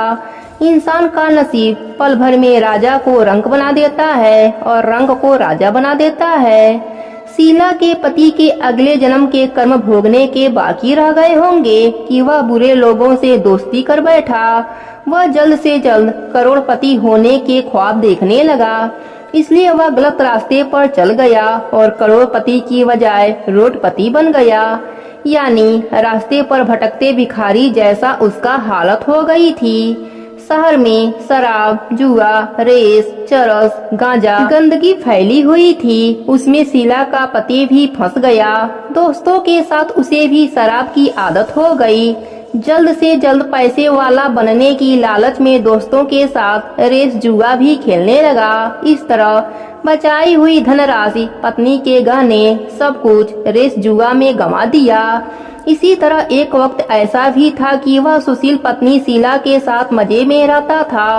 Speaker 1: इंसान का नसीब पल भर में राजा को रंक बना देता है और रंक को राजा बना देता है। शीला के पति के अगले जन्म के कर्म भोगने के बाकी रह गए होंगे कि वह बुरे लोगों से दोस्ती कर बैठा। वह जल्द से जल्द करोड़पति होने के ख्वाब देखने लगा, इसलिए वह गलत रास्ते पर चल गया और करोड़पति की बजाय रोडपति बन गया। यानी रास्ते पर भटकते भिखारी जैसा उसका हालत हो गई थी। शहर में शराब, जुआ, रेस, चरस, गांजा गंदगी फैली हुई थी। उसमें शीला का पति भी फंस गया। दोस्तों के साथ उसे भी शराब की आदत हो गई। जल्द से जल्द पैसे वाला बनने की लालच में दोस्तों के साथ रेस जुआ भी खेलने लगा। इस तरह बचाई हुई धनराशि, पत्नी के गहने, सब कुछ रेस जुआ में गंवा दिया। इसी तरह एक वक्त ऐसा भी था कि वह सुशील पत्नी शीला के साथ मजे में रहता था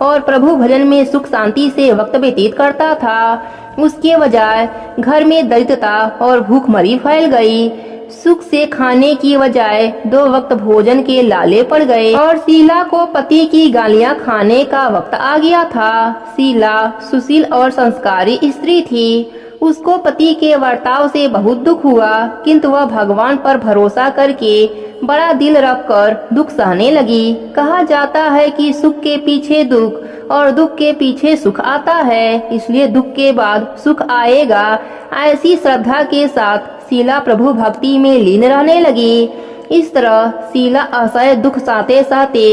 Speaker 1: और प्रभु भजन में सुख शांति से वक्त व्यतीत करता था। उसके बजाय घर में दरिद्रता और भूखमरी फैल गई। सुख से खाने की बजाय 2 वक्त भोजन के लाले पड़ गए और शीला को पति की गालियां खाने का वक्त आ गया था। शीला सुशील और संस्कारी स्त्री थी। उसको पति के वर्ताव से बहुत दुख हुआ, किंतु वह भगवान पर भरोसा करके बड़ा दिल रखकर दुख सहने लगी। कहा जाता है कि सुख के पीछे दुख और दुख के पीछे सुख आता है, इसलिए दुख के बाद सुख आएगा। ऐसी श्रद्धा के साथ शीला प्रभु भक्ति में लीन रहने लगी। इस तरह शीला असह्य दुख सहते सहते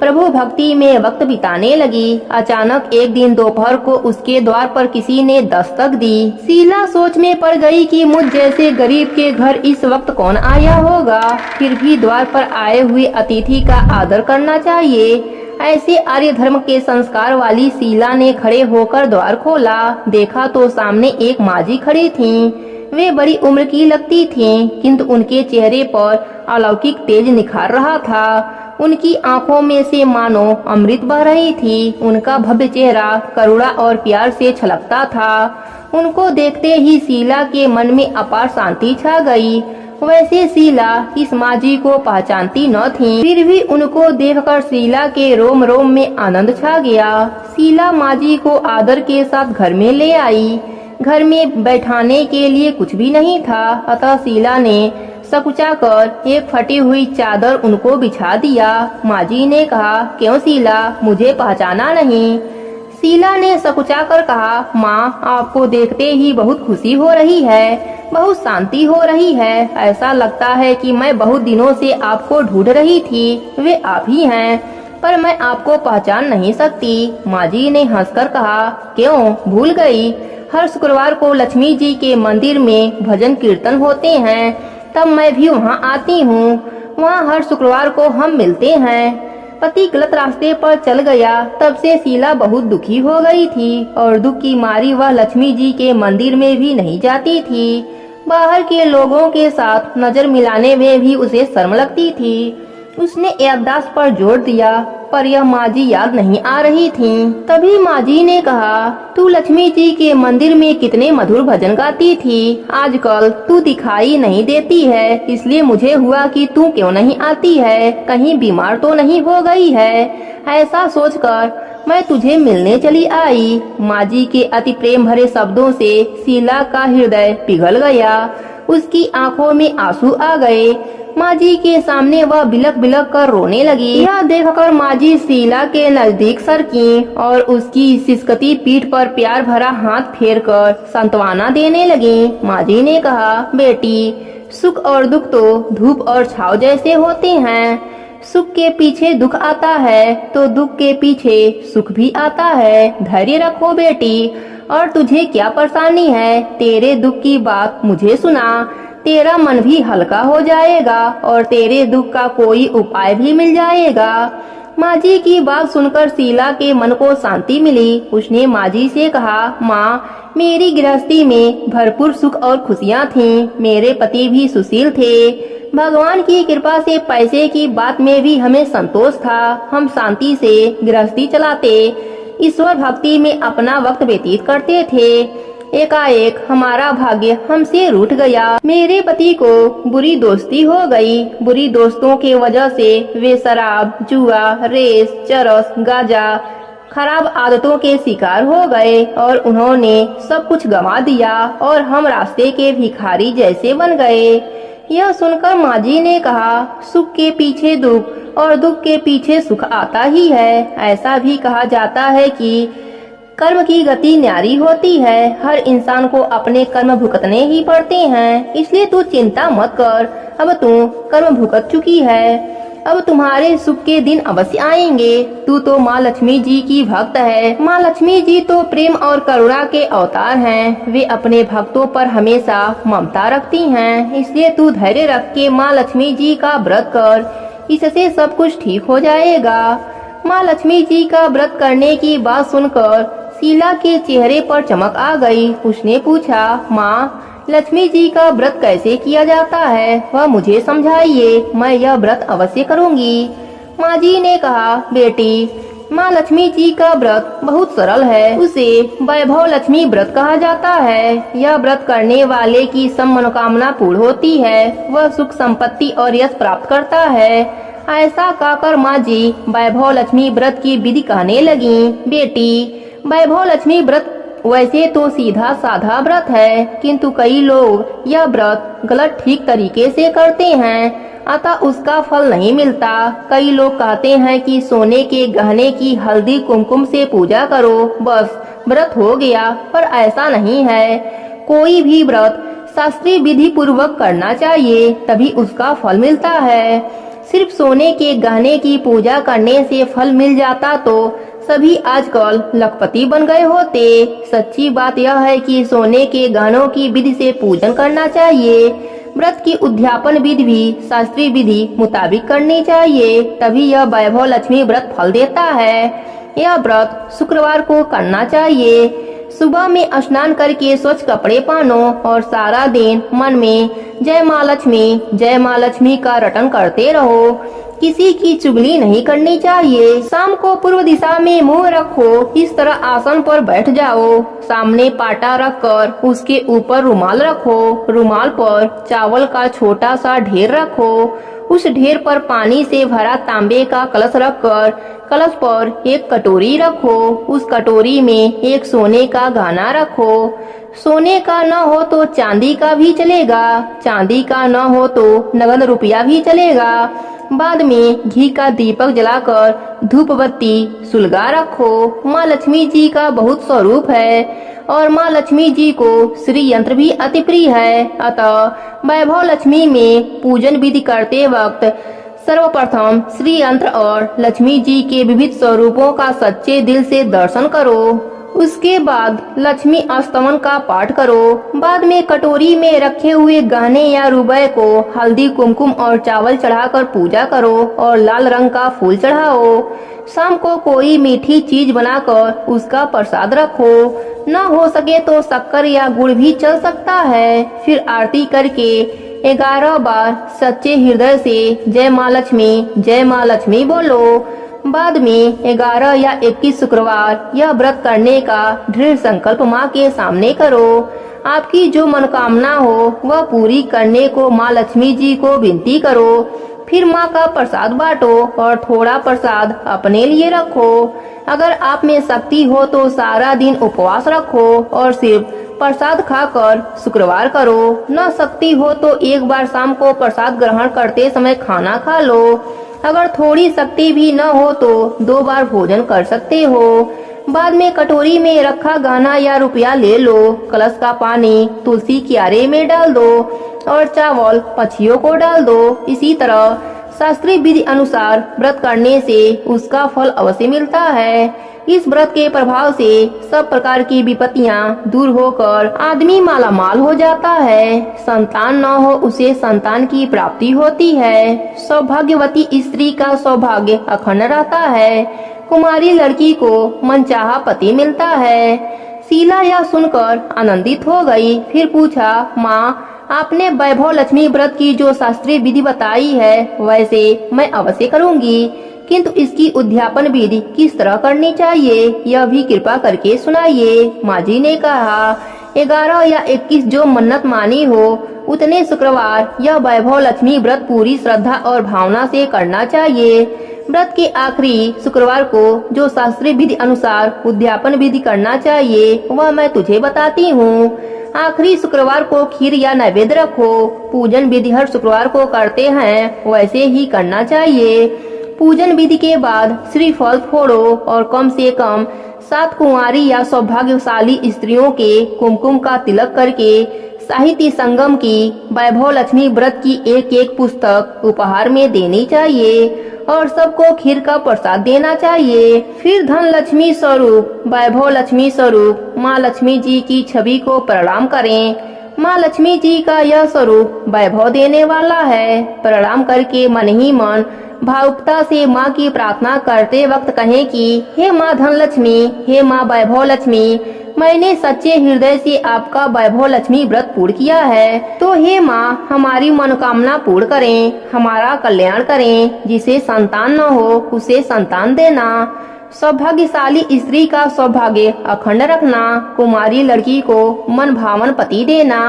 Speaker 1: प्रभु भक्ति में वक्त बिताने लगी। अचानक एक दिन दोपहर को उसके द्वार पर किसी ने दस्तक दी। शीला सोच में पड़ गई कि मुझ जैसे गरीब के घर इस वक्त कौन आया होगा। फिर भी द्वार पर आए हुए अतिथि का आदर करना चाहिए। ऐसे आर्य धर्म के संस्कार वाली शीला ने खड़े होकर द्वार खोला। देखा तो सामने एक माजी खड़ी थीं। वे बड़ी उम्र की लगती थीं, किंतु उनके चेहरे पर अलौकिक तेज निखार रहा था। उनकी आंखों में से मानो अमृत बह रही थी। उनका भव्य चेहरा करुणा और प्यार से छलकता था। उनको देखते ही शीला के मन में अपार शांति छा गई। वैसे शीला इस माजी को पहचानती न थी, फिर भी उनको देखकर शीला के रोम रोम में आनंद छा गया। शीला माजी को आदर के साथ घर में ले आई। घर में बैठाने के लिए कुछ भी नहीं था, अतः शीला ने सकुचा कर एक फटी हुई चादर उनको बिछा दिया। माजी ने कहा, क्यों शीला, मुझे पहचाना नहीं? शीला ने सकुचा कर कहा, माँ, आपको देखते ही बहुत खुशी हो रही है, बहुत शांति हो रही है। ऐसा लगता है कि मैं बहुत दिनों से आपको ढूंढ रही थी। वे आप ही हैं, पर मैं आपको पहचान नहीं सकती। माजी ने हंसकर कहा, क्यों, भूल गई? हर शुक्रवार को लक्ष्मी जी के मंदिर में भजन कीर्तन होते हैं, तब मैं भी वहाँ आती हूँ। वहाँ हर शुक्रवार को हम मिलते हैं। पति गलत रास्ते पर चल गया, तब से शीला बहुत दुखी हो गई थी और दुख की मारी वह लक्ष्मी जी के मंदिर में भी नहीं जाती थी। बाहर के लोगों के साथ नजर मिलाने में भी उसे शर्म लगती थी। उसने याददाश्त पर जोर दिया, पर यह माजी याद नहीं आ रही थी। तभी माजी ने कहा, तू लक्ष्मी जी के मंदिर में कितने मधुर भजन गाती थी। आजकल तू दिखाई नहीं देती है, इसलिए मुझे हुआ कि तू क्यों नहीं आती है, कहीं बीमार तो नहीं हो गई है। ऐसा सोचकर मैं तुझे मिलने चली आई। माजी के अति प्रेम भरे शब्दों से शीला का हृदय पिघल गया। उसकी आंखों में आंसू आ गए। माजी के सामने वह बिलक बिलक कर रोने लगी। यह देखकर माजी शीला के नजदीक सरकी और उसकी सिसकती पीठ पर प्यार भरा हाथ फेरकर सांत्वना देने लगी। माजी ने कहा, बेटी, सुख और दुख तो धूप और छाव जैसे होते हैं। सुख के पीछे दुख आता है तो दुख के पीछे सुख भी आता है। धैर्य रखो बेटी। और तुझे क्या परेशानी है? तेरे दुख की बात मुझे सुना, तेरा मन भी हल्का हो जाएगा और तेरे दुख का कोई उपाय भी मिल जाएगा। माजी की बात सुनकर शीला के मन को शांति मिली। उसने माजी से कहा, माँ, मेरी गृहस्थी में भरपूर सुख और खुशियाँ थीं। मेरे पति भी सुशील थे। भगवान की कृपा से पैसे की बात में भी हमें संतोष था। हम शांति से गृहस्थी चलाते, ईश्वर भक्ति में अपना वक्त व्यतीत करते थे। एकाएक हमारा भाग्य हमसे रूठ गया। मेरे पति को बुरी दोस्ती हो गई। बुरी दोस्तों के वजह से वे शराब, जुआ, रेस, चरस, गांजा, खराब आदतों के शिकार हो गए और उन्होंने सब कुछ गंवा दिया और हम रास्ते के भिखारी जैसे बन गए। यह सुनकर माजी ने कहा, सुख के पीछे दुख और दुख के पीछे सुख आता ही है। ऐसा भी कहा जाता है कि कर्म की गति न्यारी होती है। हर इंसान को अपने कर्म भुगतने ही पड़ते हैं, इसलिए तू चिंता मत कर। अब तू कर्म भुगत चुकी है, अब तुम्हारे सुख के दिन अवश्य आएंगे। तू तो माँ लक्ष्मी जी की भक्त है। माँ लक्ष्मी जी तो प्रेम और करुणा के अवतार हैं। वे अपने भक्तों पर हमेशा ममता रखती हैं, इसलिए तू धैर्य रख के माँ लक्ष्मी जी का व्रत कर, इससे सब कुछ ठीक हो जाएगा। माँ लक्ष्मी जी का व्रत करने की बात सुनकर शीला के चेहरे पर चमक आ गई। उसने पूछा, माँ, लक्ष्मी जी का व्रत कैसे किया जाता है, वह मुझे समझाइए, मैं यह व्रत अवश्य करूँगी। माँ जी ने कहा, बेटी, माँ लक्ष्मी जी का व्रत बहुत सरल है। उसे वैभव लक्ष्मी व्रत कहा जाता है। यह व्रत करने वाले की सब मनोकामना पूर्ण होती है। वह सुख संपत्ति और यश प्राप्त करता है। ऐसा कहकर माँ जी वैभव लक्ष्मी व्रत की विधि कहने लगी। बेटी, वैभव लक्ष्मी व्रत वैसे तो सीधा साधा व्रत है, किंतु कई लोग यह व्रत गलत ठीक तरीके से करते हैं, अतः उसका फल नहीं मिलता। कई लोग कहते हैं कि सोने के गहने की हल्दी कुमकुम से पूजा करो, बस व्रत हो गया, पर ऐसा नहीं है। कोई भी व्रत शास्त्रीय विधि पूर्वक करना चाहिए, तभी उसका फल मिलता है। सिर्फ सोने के गहने की पूजा करने से फल मिल जाता तो सभी आजकल लखपति बन गए होते। सच्ची बात यह है कि सोने के गहनों की विधि से पूजन करना चाहिए। व्रत की उद्यापन विधि भी शास्त्रीय विधि मुताबिक करनी चाहिए, तभी यह वैभव लक्ष्मी व्रत फल देता है। यह व्रत शुक्रवार को करना चाहिए। सुबह में स्नान करके स्वच्छ कपड़े पहनो और सारा दिन मन में जय माँ लक्ष्मी का रटन करते रहो। किसी की चुगली नहीं करनी चाहिए। शाम को पूर्व दिशा में मुंह रखो, इस तरह आसन पर बैठ जाओ। सामने पाटा रखकर उसके ऊपर रुमाल रखो। रुमाल पर चावल का छोटा सा ढेर रखो। उस ढेर पर पानी से भरा तांबे का कलश रखकर कलश पर एक कटोरी रखो। उस कटोरी में एक सोने का गहना रखो। सोने का न हो तो चांदी का भी चलेगा, चांदी का न हो तो नगद रुपया भी चलेगा। बाद में घी का दीपक जलाकर धूप बत्ती सुलगा रखो। माँ लक्ष्मी जी का बहुत स्वरूप है और माँ लक्ष्मी जी को श्री यंत्र भी अति प्रिय है। अतः वैभव लक्ष्मी में पूजन विधि करते वक्त सर्वप्रथम श्री यंत्र और लक्ष्मी जी के विविध स्वरूपों का सच्चे दिल से दर्शन करो। उसके बाद लक्ष्मी अष्टवन का पाठ करो। बाद में कटोरी में रखे हुए गहने या रुपए को हल्दी कुमकुम और चावल चढ़ाकर पूजा करो और लाल रंग का फूल चढ़ाओ। शाम को कोई मीठी चीज बनाकर उसका प्रसाद रखो। न हो सके तो शक्कर या गुड़ भी चल सकता है। फिर आरती करके 11 बार सच्चे हृदय से जय माँ लक्ष्मी बोलो। बाद में 11 या 21 शुक्रवार यह व्रत करने का दृढ़ संकल्प माँ के सामने करो। आपकी जो मनोकामना हो वह पूरी करने को माँ लक्ष्मी जी को विनती करो। फिर माँ का प्रसाद बांटो और थोड़ा प्रसाद अपने लिए रखो। अगर आप में शक्ति हो तो सारा दिन उपवास रखो और सिर्फ प्रसाद खाकर शुक्रवार करो। न शक्ति हो तो एक बार शाम को प्रसाद ग्रहण करते समय खाना खा लो। अगर थोड़ी शक्ति भी न हो तो 2 बार भोजन कर सकते हो। बाद में कटोरी में रखा गहना या रुपया ले लो। कलश का पानी तुलसी क्यारे में डाल दो और चावल पक्षियों को डाल दो। इसी तरह शास्त्रीय विधि अनुसार व्रत करने से उसका फल अवश्य मिलता है। इस व्रत के प्रभाव से सब प्रकार की विपत्तियां दूर होकर आदमी मालामाल हो जाता है। संतान न हो उसे संतान की प्राप्ति होती है। सौभाग्यवती स्त्री का सौभाग्य अखंड रहता है। कुमारी लड़की को मनचाहा पति मिलता है। शीला यह सुनकर आनंदित हो गई। फिर पूछा, माँ आपने वैभव लक्ष्मी व्रत की जो शास्त्रीय विधि बताई है वैसे मैं अवश्य करूँगी, किंतु इसकी उद्यापन विधि किस तरह करनी चाहिए यह भी कृपा करके सुनाइए। माँ जी ने कहा, 11 या 21 जो मन्नत मानी हो उतने शुक्रवार यह वैभव लक्ष्मी व्रत पूरी श्रद्धा और भावना से करना चाहिए। व्रत के आखिरी शुक्रवार को जो शास्त्रीय विधि अनुसार उद्यापन विधि करना चाहिए वह मैं तुझे बताती हूँ। आखिरी शुक्रवार को खीर या नैवेद्य रखो। पूजन विधि हर शुक्रवार को करते हैं वैसे ही करना चाहिए। पूजन विधि के बाद श्रीफल फोड़ो और कम से कम 7 कुंवारी या सौभाग्यशाली स्त्रियों के कुमकुम का तिलक करके साहित्य संगम की वैभव लक्ष्मी व्रत की एक पुस्तक उपहार में देनी चाहिए और सबको खीर का प्रसाद देना चाहिए। फिर धन लक्ष्मी स्वरूप वैभव लक्ष्मी स्वरूप माँ लक्ष्मी जी की छवि को प्रणाम करें। माँ लक्ष्मी जी का यह स्वरूप वैभव देने वाला है। प्रणाम करके मन ही मन भावुकता से माँ की प्रार्थना करते वक्त कहें कि हे माँ धन लक्ष्मी, हे माँ वैभव लक्ष्मी, मैंने सच्चे हृदय से आपका वैभव लक्ष्मी व्रत पूर्ण किया है, तो हे माँ हमारी मनोकामना पूर्ण करें, हमारा कल्याण करें। जिसे संतान न हो उसे संतान देना। सौभाग्यशाली स्त्री का सौभाग्य अखंड रखना। कुमारी लड़की को मन भावन पति देना।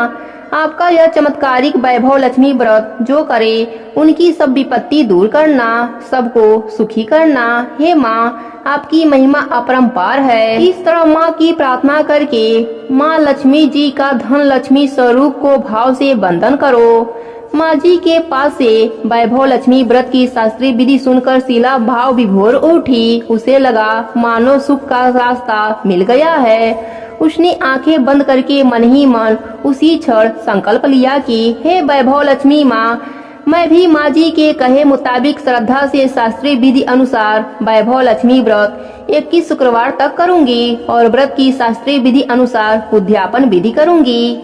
Speaker 1: आपका यह चमत्कारिक वैभव लक्ष्मी व्रत जो करे उनकी सब विपत्ति दूर करना, सबको सुखी करना। हे माँ आपकी महिमा अपरंपार है। इस तरह माँ की प्रार्थना करके माँ लक्ष्मी जी का धन लक्ष्मी स्वरूप को भाव से वंदन करो। माँ जी के पास से वैभव लक्ष्मी व्रत की शास्त्रीय विधि सुनकर शीला भाव विभोर उठी। उसे लगा मानो सुख का रास्ता मिल गया है उसने आंखें बंद करके मन ही मन उसी क्षण संकल्प लिया कि हे वैभव लक्ष्मी माँ, मैं भी माँ जी के कहे मुताबिक श्रद्धा से शास्त्रीय विधि अनुसार वैभव लक्ष्मी व्रत 21 शुक्रवार तक करूंगी और व्रत की शास्त्रीय विधि अनुसार उद्यापन विधि करूंगी।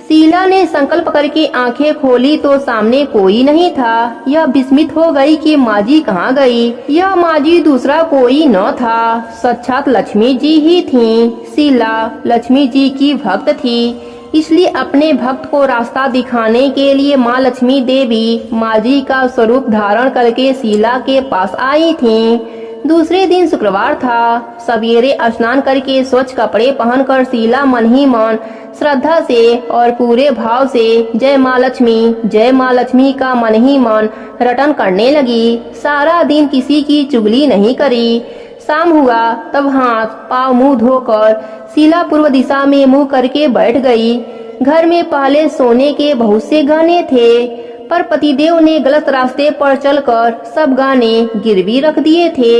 Speaker 1: शीला ने संकल्प करके आंखें खोली तो सामने कोई नहीं था। यह विस्मित हो गई कि माँ जी कहाँ गई। यह माँ जी दूसरा कोई न था, साक्षात लक्ष्मी जी ही थीं। शीला लक्ष्मी जी की भक्त थी, इसलिए अपने भक्त को रास्ता दिखाने के लिए माँ लक्ष्मी देवी माँ जी का स्वरूप धारण करके शीला के पास आई थीं। दूसरे दिन शुक्रवार था। सवेरे स्नान करके स्वच्छ कपड़े पहनकर शीला मन ही मन श्रद्धा से और पूरे भाव से जय माँ लक्ष्मी का मन ही मन रटन करने लगी। सारा दिन किसी की चुगली नहीं करी। शाम हुआ तब हाथ पाँव मुंह धोकर शीला पूर्व दिशा में मुंह करके बैठ गई। घर में पहले सोने के बहुत से गाने थे, पर पतिदेव ने गलत रास्ते पर चलकर सब गाने गिरवी रख दिए थे।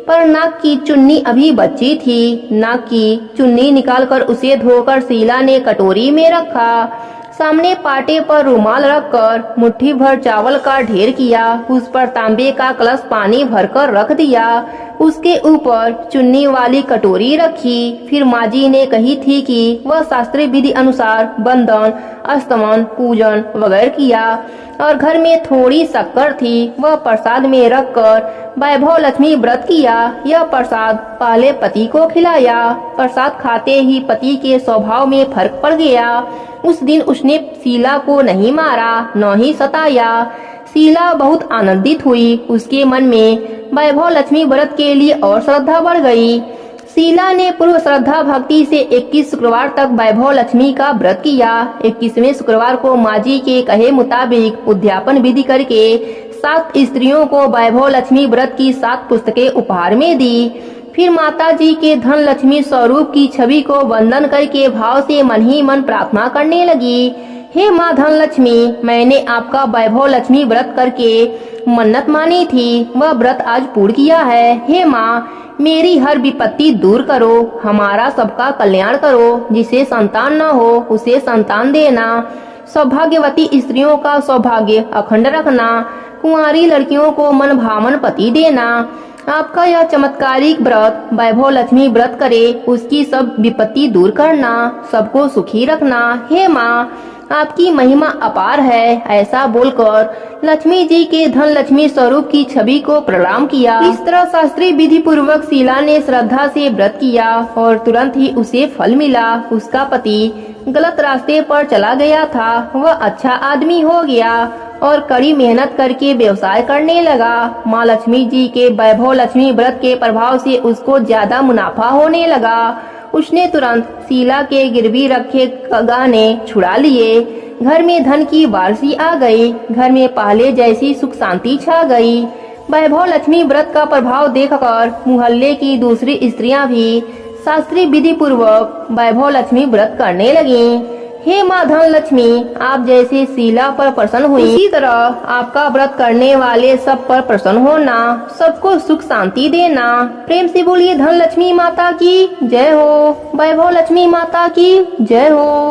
Speaker 1: पर नाक की चुन्नी अभी बच्ची थी। नाक की चुन्नी निकालकर उसे धोकर शीला ने कटोरी में रखा। सामने पाटे पर रुमाल रखकर मुट्ठी भर चावल का ढेर किया। उस पर तांबे का कलश पानी भरकर रख दिया। उसके ऊपर चुन्नी वाली कटोरी रखी। फिर माँ जी ने कही थी कि वह शास्त्रीय विधि अनुसार बंदन, अस्तमन, पूजन वगैरह किया और घर में थोड़ी शक्कर थी, वह प्रसाद में रखकर वैभव लक्ष्मी व्रत किया। यह प्रसाद पहले पति को खिलाया। प्रसाद खाते ही पति के स्वभाव में फर्क पड़ गया। उस दिन उसने शीला को नहीं मारा, न ही सताया। शीला बहुत आनंदित हुई। उसके मन में वैभव लक्ष्मी व्रत के लिए और श्रद्धा बढ़ गई। शीला ने पूर्व श्रद्धा भक्ति से 21 शुक्रवार तक वैभव लक्ष्मी का व्रत किया। 21वें शुक्रवार को माँ जी के कहे मुताबिक उद्यापन विधि करके 7 स्त्रियों को वैभव लक्ष्मी व्रत की 7 पुस्तकें उपहार में दी। फिर माता जी के धन लक्ष्मी स्वरूप की छवि को वंदन करके भाव से मन ही मन प्रार्थना करने लगी। हे माँ धन लक्ष्मी, मैंने आपका वैभव लक्ष्मी व्रत करके मन्नत मानी थी, वह व्रत आज पूर्ण किया है। हे माँ, मेरी हर विपत्ति दूर करो, हमारा सबका कल्याण करो। जिसे संतान न हो उसे संतान देना। सौभाग्यवती स्त्रियों का सौभाग्य अखंड रखना। कुंवारी लड़कियों को मन भावन पति देना। आपका यह चमत्कारिक व्रत वैभव लक्ष्मी व्रत करे, उसकी सब विपत्ति दूर करना, सबको सुखी रखना। हे माँ, आपकी महिमा अपार है। ऐसा बोलकर लक्ष्मी जी के धन लक्ष्मी स्वरूप की छवि को प्रणाम किया। इस तरह शास्त्रीय विधि पूर्वक शीला ने श्रद्धा से व्रत किया और तुरंत ही उसे फल मिला। उसका पति गलत रास्ते पर चला गया था, वह अच्छा आदमी हो गया और कड़ी मेहनत करके व्यवसाय करने लगा। माँ लक्ष्मी जी के वैभव लक्ष्मी व्रत के प्रभाव से उसको ज्यादा मुनाफा होने लगा। उसने तुरंत शीला के गिरवी रखे गाने छुड़ा लिए। घर में धन की बारिश आ गई। घर में पहले जैसी सुख शांति छा गई। वैभव लक्ष्मी व्रत का प्रभाव देखकर मुहल्ले की दूसरी स्त्रियां भी शास्त्रीय विधि पूर्वक वैभव लक्ष्मी व्रत करने लगीं। हे माँ धन लक्ष्मी, आप जैसे शीला पर प्रसन्न हुई, इसी तरह आपका व्रत करने वाले सब पर प्रसन्न होना, सबको सुख शांति देना। प्रेम से बोलिए धन लक्ष्मी माता की जय हो, वैभव लक्ष्मी माता की जय हो।